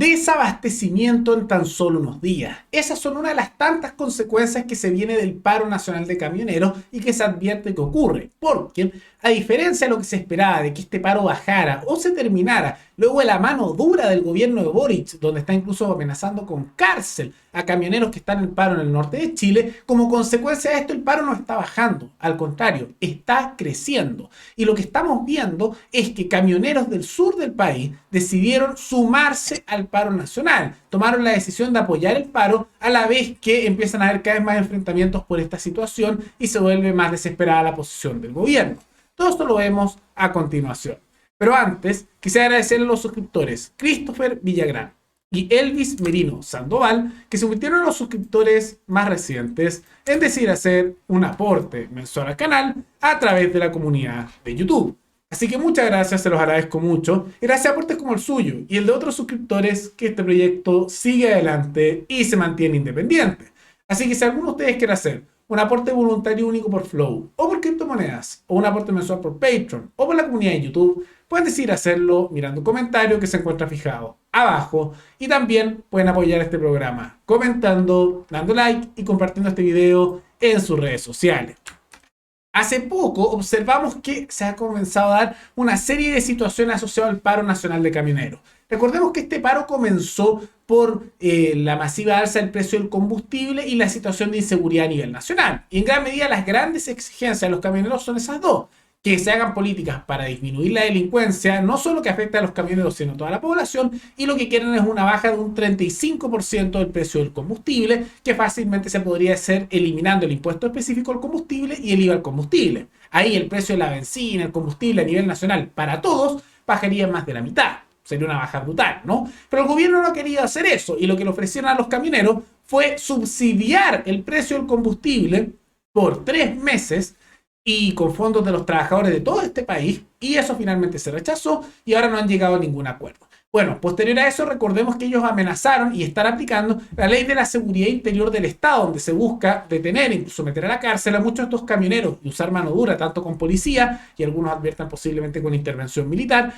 Desabastecimiento en tan solo unos días. Esas son una de las tantas consecuencias que se viene del paro nacional de camioneros y que se advierte que ocurre, porque a diferencia de lo que se esperaba de que este paro bajara o se terminara luego de la mano dura del gobierno de Boric, donde está incluso amenazando con cárcel a camioneros que están en paro en el norte de Chile, como consecuencia de esto el paro no está bajando, al contrario, está creciendo. Y lo que estamos viendo es que camioneros del sur del país decidieron sumarse al paro nacional, tomaron la decisión de apoyar el paro a la vez que empiezan a haber cada vez más enfrentamientos por esta situación y se vuelve más desesperada la posición del gobierno. Todo esto lo vemos a continuación. Pero antes, quisiera agradecerle a los suscriptores Christopher Villagrán y Elvis Merino Sandoval, que se convirtieron en los suscriptores más recientes en decidir hacer un aporte mensual al canal a través de la comunidad de YouTube. Así que muchas gracias, se los agradezco mucho. Y gracias a aportes como el suyo y el de otros suscriptores, que este proyecto sigue adelante y se mantiene independiente. Así que si alguno de ustedes quiere hacer un aporte voluntario único por Flow, o por criptomonedas, o un aporte mensual por Patreon, o por la comunidad de YouTube, pueden decidir hacerlo mirando un comentario que se encuentra fijado abajo. Y también pueden apoyar este programa comentando, dando like y compartiendo este video en sus redes sociales. Hace poco observamos que se ha comenzado a dar una serie de situaciones asociadas al paro nacional de camioneros. Recordemos que este paro comenzó por la masiva alza del precio del combustible y la situación de inseguridad a nivel nacional. Y en gran medida las grandes exigencias de los camioneros son esas dos: que se hagan políticas para disminuir la delincuencia, no solo que afecta a los camioneros, sino a toda la población, y lo que quieren es una baja de un 35% del precio del combustible, que fácilmente se podría hacer eliminando el impuesto específico al combustible y el IVA al combustible. Ahí el precio de la benzina, el combustible a nivel nacional para todos bajaría más de la mitad. Sería una baja brutal, ¿no? Pero el gobierno no quería hacer eso, y lo que le ofrecieron a los camioneros fue subsidiar el precio del combustible por 3 meses y con fondos de los trabajadores de todo este país, y eso finalmente se rechazó y ahora no han llegado a ningún acuerdo. Bueno, posterior a eso, recordemos que ellos amenazaron y están aplicando la ley de la seguridad interior del Estado, donde se busca detener, incluso meter a la cárcel a muchos de estos camioneros y usar mano dura, tanto con policía, y algunos adviertan posiblemente con intervención militar,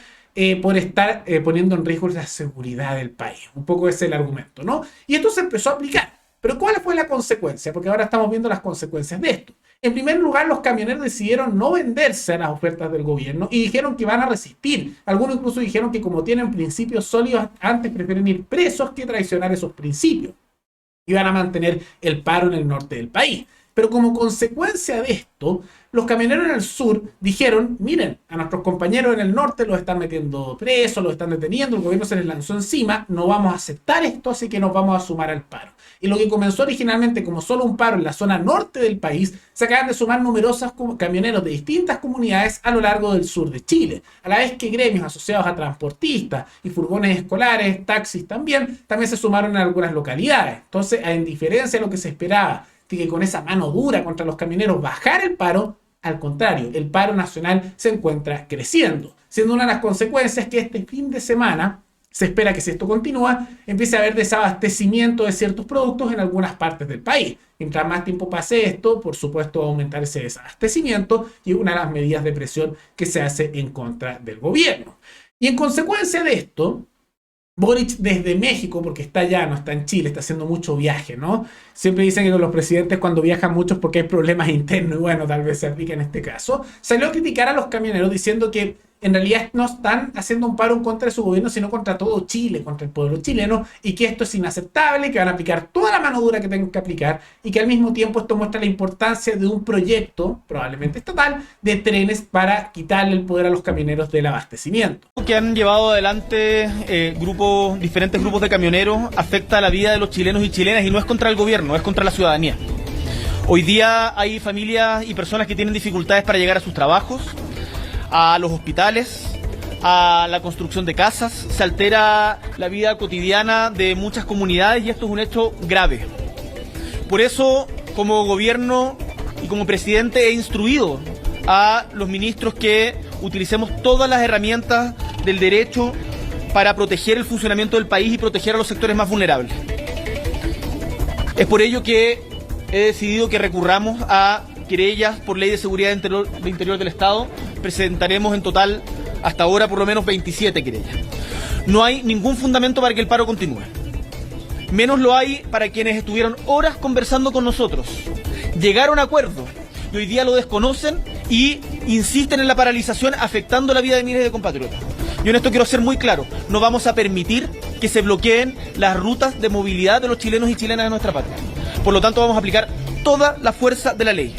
por estar poniendo en riesgo la seguridad del país. Un poco ese es el argumento, ¿no? Y esto se empezó a aplicar. Pero ¿cuál fue la consecuencia? Porque ahora estamos viendo las consecuencias de esto. En primer lugar, los camioneros decidieron no venderse a las ofertas del gobierno y dijeron que van a resistir. Algunos incluso dijeron que como tienen principios sólidos, antes prefieren ir presos que traicionar esos principios. Y van a mantener el paro en el norte del país. Pero como consecuencia de esto, los camioneros en el sur dijeron: miren, a nuestros compañeros en el norte los están metiendo presos, los están deteniendo, el gobierno se les lanzó encima, no vamos a aceptar esto, así que nos vamos a sumar al paro. Y lo que comenzó originalmente como solo un paro en la zona norte del país, se acaban de sumar numerosos camioneros de distintas comunidades a lo largo del sur de Chile, a la vez que gremios asociados a transportistas y furgones escolares, taxis también se sumaron en algunas localidades. Entonces, en diferencia de lo que se esperaba, que con esa mano dura contra los camioneros bajar el paro, al contrario, el paro nacional se encuentra creciendo, siendo una de las consecuencias que este fin de semana se espera que, si esto continúa, empiece a haber desabastecimiento de ciertos productos en algunas partes del país. Mientras más tiempo pase esto, por supuesto va a aumentar ese desabastecimiento, y una de las medidas de presión que se hace en contra del gobierno. Y en consecuencia de esto, Boric desde México, porque está allá, no está en Chile, está haciendo mucho viaje, ¿no? Siempre dicen que con los presidentes cuando viajan mucho es porque hay problemas internos, y bueno, tal vez se aplique en este caso. Salió a criticar a los camioneros diciendo que en realidad no están haciendo un paro en contra de su gobierno, sino contra todo Chile, contra el pueblo chileno, y que esto es inaceptable, que van a aplicar toda la mano dura que tengan que aplicar, y que al mismo tiempo esto muestra la importancia de un proyecto, probablemente estatal, de trenes para quitarle el poder a los camioneros del abastecimiento. Que han llevado adelante diferentes grupos de camioneros afecta la vida de los chilenos y chilenas, y no es contra el gobierno, es contra la ciudadanía. Hoy día hay familias y personas que tienen dificultades para llegar a sus trabajos, a los hospitales, a la construcción de casas. Se altera la vida cotidiana de muchas comunidades, y esto es un hecho grave. Por eso, como gobierno y como presidente, he instruido a los ministros que utilicemos todas las herramientas del derecho para proteger el funcionamiento del país y proteger a los sectores más vulnerables. Es por ello que he decidido que recurramos a querellas por ley de seguridad interior del Estado. Presentaremos en total, hasta ahora, por lo menos 27 querellas. no hay ningún fundamento para que el paro continúe. Menos lo hay para quienes estuvieron horas conversando con nosotros, llegaron a acuerdos y hoy día lo desconocen y insisten en la paralización, afectando la vida de miles de compatriotas. Yo en esto quiero ser muy claro, no vamos a permitir que se bloqueen las rutas de movilidad de los chilenos y chilenas de nuestra patria. Por lo tanto, vamos a aplicar toda la fuerza de la ley.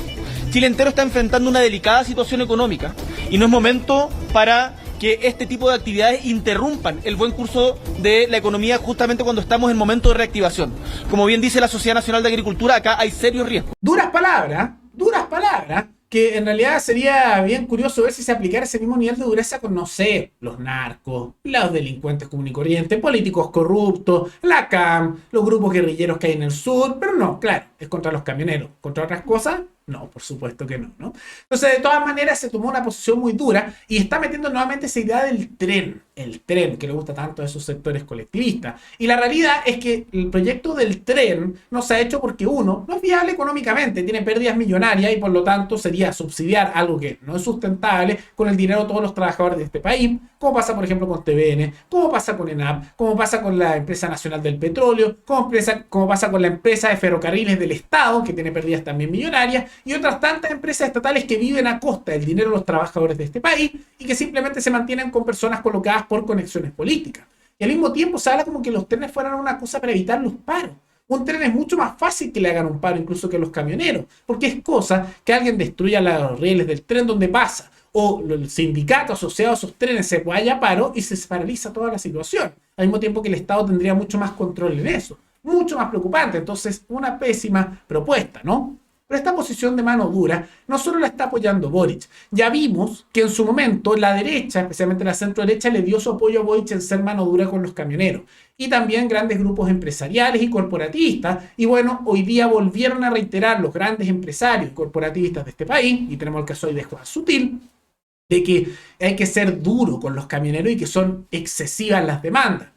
Chile entero está enfrentando una delicada situación económica y no es momento para que este tipo de actividades interrumpan el buen curso de la economía justamente cuando estamos en momento de reactivación. Como bien dice la Sociedad Nacional de Agricultura, acá hay serios riesgos. Duras palabras, que en realidad sería bien curioso ver si se aplicara ese mismo nivel de dureza con, no sé, los narcos, los delincuentes comunes y corrientes, políticos corruptos, la CAM, los grupos guerrilleros que hay en el sur, pero no, claro, es contra los camioneros. ¿Contra otras cosas? No, por supuesto que no, ¿no? Entonces, de todas maneras, se tomó una posición muy dura y está metiendo nuevamente esa idea del tren, el tren que le gusta tanto a esos sectores colectivistas. Y la realidad es que el proyecto del tren no se ha hecho porque uno, no es viable económicamente, tiene pérdidas millonarias y por lo tanto sería subsidiar algo que no es sustentable con el dinero de todos los trabajadores de este país, como pasa por ejemplo con TVN, como pasa con ENAP, como pasa con la Empresa Nacional del Petróleo, como pasa con la empresa de ferrocarriles del Estado, que tiene pérdidas también millonarias, y otras tantas empresas estatales que viven a costa del dinero de los trabajadores de este país y que simplemente se mantienen con personas colocadas por conexiones políticas. Y al mismo tiempo se habla como que los trenes fueran una cosa para evitar los paros. Un tren es mucho más fácil que le hagan un paro incluso que los camioneros, porque es cosa que alguien destruya los rieles del tren donde pasa, o el sindicato asociado a esos trenes se vaya a paro y se paraliza toda la situación. Al mismo tiempo que el Estado tendría mucho más control en eso. Mucho más preocupante. Entonces, una pésima propuesta, ¿no? Pero esta posición de mano dura no solo la está apoyando Boric. Ya vimos que en su momento la derecha, especialmente la centro derecha, le dio su apoyo a Boric en ser mano dura con los camioneros. Y también grandes grupos empresariales y corporativistas. Y bueno, hoy día volvieron a reiterar los grandes empresarios y corporativistas de este país, y tenemos el caso hoy de Juan Sutil, de que hay que ser duro con los camioneros y que son excesivas las demandas.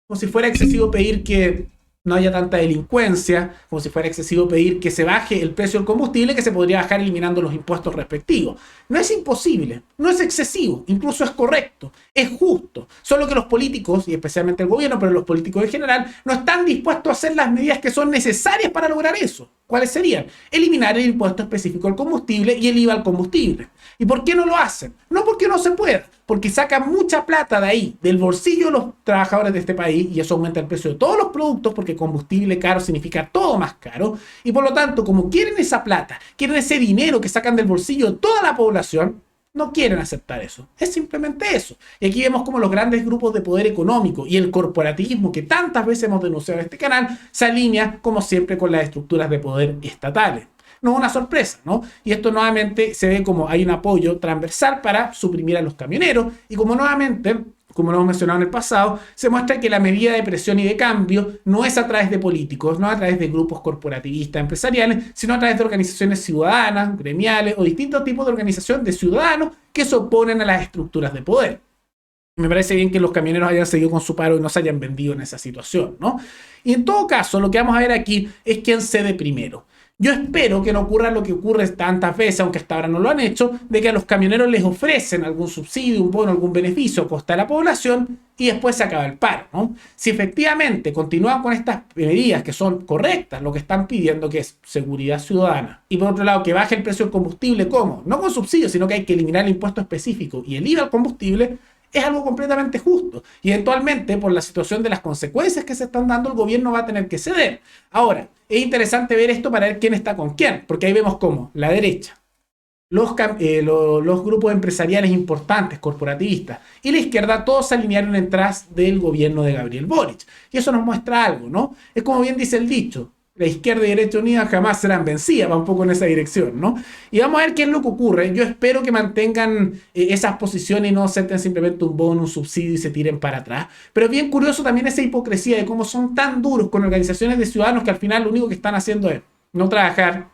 Como si fuera excesivo pedir que no haya tanta delincuencia, como si fuera excesivo pedir que se baje el precio del combustible, que se podría bajar eliminando los impuestos respectivos. No es imposible, no es excesivo, incluso es correcto, es justo. Solo que los políticos, y especialmente el gobierno, pero los políticos en general, no están dispuestos a hacer las medidas que son necesarias para lograr eso. ¿Cuáles serían? Eliminar el impuesto específico al combustible y el IVA al combustible. ¿Y por qué no lo hacen? No porque no se pueda, porque sacan mucha plata de ahí, del bolsillo de los trabajadores de este país, y eso aumenta el precio de todos los productos, porque combustible caro significa todo más caro, y por lo tanto, como quieren esa plata, quieren ese dinero que sacan del bolsillo de toda la población, no quieren aceptar eso. Es simplemente eso. Y aquí vemos como los grandes grupos de poder económico y el corporativismo que tantas veces hemos denunciado en este canal se alinea, como siempre, con las estructuras de poder estatales. No es una sorpresa, ¿no? Y esto nuevamente se ve como hay un apoyo transversal para suprimir a los camioneros y como nuevamente, como lo hemos mencionado en el pasado, se muestra que la medida de presión y de cambio no es a través de políticos, no a través de grupos corporativistas, empresariales, sino a través de organizaciones ciudadanas, gremiales o distintos tipos de organización de ciudadanos que se oponen a las estructuras de poder. Me parece bien que los camioneros hayan seguido con su paro y no se hayan vendido en esa situación, ¿no? Y en todo caso, lo que vamos a ver aquí es quién cede primero. Yo espero que no ocurra lo que ocurre tantas veces, aunque hasta ahora no lo han hecho, de que a los camioneros les ofrecen algún subsidio, un bono, algún beneficio a costa de la población y después se acaba el paro, ¿no? Si efectivamente continúan con estas medidas que son correctas, lo que están pidiendo que es seguridad ciudadana, y por otro lado que baje el precio del combustible, ¿cómo? No con subsidio, sino que hay que eliminar el impuesto específico y el IVA al combustible, es algo completamente justo. Y eventualmente, por la situación de las consecuencias que se están dando, el gobierno va a tener que ceder. Ahora, es interesante ver esto para ver quién está con quién, porque ahí vemos cómo la derecha, los grupos empresariales importantes, corporativistas, y la izquierda, todos se alinearon detrás del gobierno de Gabriel Boric. Y eso nos muestra algo, ¿no? Es como bien dice el dicho, la izquierda y derecha unidas jamás serán vencidas, va un poco en esa dirección, ¿no? Y vamos a ver qué es lo que ocurre. Yo espero que mantengan esas posiciones y no acepten simplemente un bono, un subsidio y se tiren para atrás. Pero es bien curioso también esa hipocresía de cómo son tan duros con organizaciones de ciudadanos que al final lo único que están haciendo es no trabajar,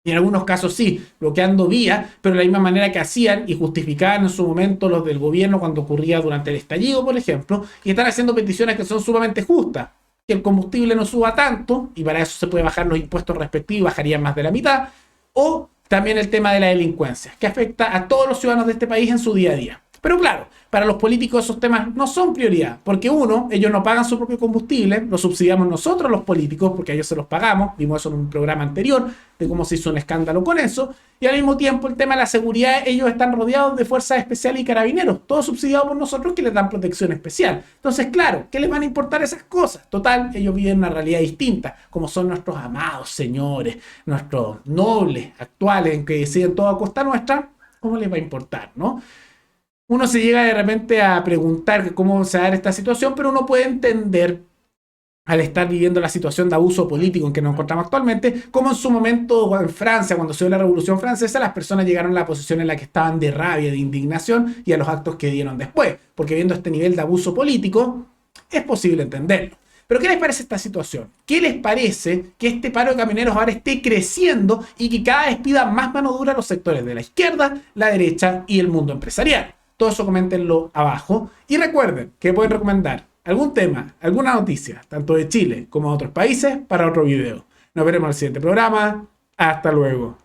y en algunos casos sí, bloqueando vías, pero de la misma manera que hacían y justificaban en su momento los del gobierno cuando ocurría durante el estallido, por ejemplo, y están haciendo peticiones que son sumamente justas. Que el combustible no suba tanto, y para eso se puede bajar los impuestos respectivos, bajarían más de la mitad, o también el tema de la delincuencia, que afecta a todos los ciudadanos de este país en su día a día. Pero claro, para los políticos esos temas no son prioridad, porque uno, ellos no pagan su propio combustible, lo subsidiamos nosotros los políticos, porque a ellos se los pagamos, vimos eso en un programa anterior, de cómo se hizo un escándalo con eso, y al mismo tiempo el tema de la seguridad, ellos están rodeados de fuerzas especiales y carabineros, todos subsidiados por nosotros que les dan protección especial. Entonces, claro, ¿qué les van a importar esas cosas? Total, ellos viven una realidad distinta, como son nuestros amados señores, nuestros nobles actuales, en que deciden todo a costa nuestra, ¿cómo les va a importar, no? Uno se llega de repente a preguntar cómo se va a dar esta situación, pero uno puede entender, al estar viviendo la situación de abuso político en que nos encontramos actualmente, como en su momento en Francia, cuando se dio la Revolución Francesa, las personas llegaron a la posición en la que estaban de rabia, de indignación y a los actos que dieron después, porque viendo este nivel de abuso político, es posible entenderlo. Pero ¿qué les parece esta situación? ¿Qué les parece que este paro de camioneros ahora esté creciendo y que cada vez pida más mano dura a los sectores de la izquierda, la derecha y el mundo empresarial? Todo eso coméntenlo abajo. Y recuerden que pueden recomendar algún tema, alguna noticia, tanto de Chile como de otros países, para otro video. Nos veremos en el siguiente programa. Hasta luego.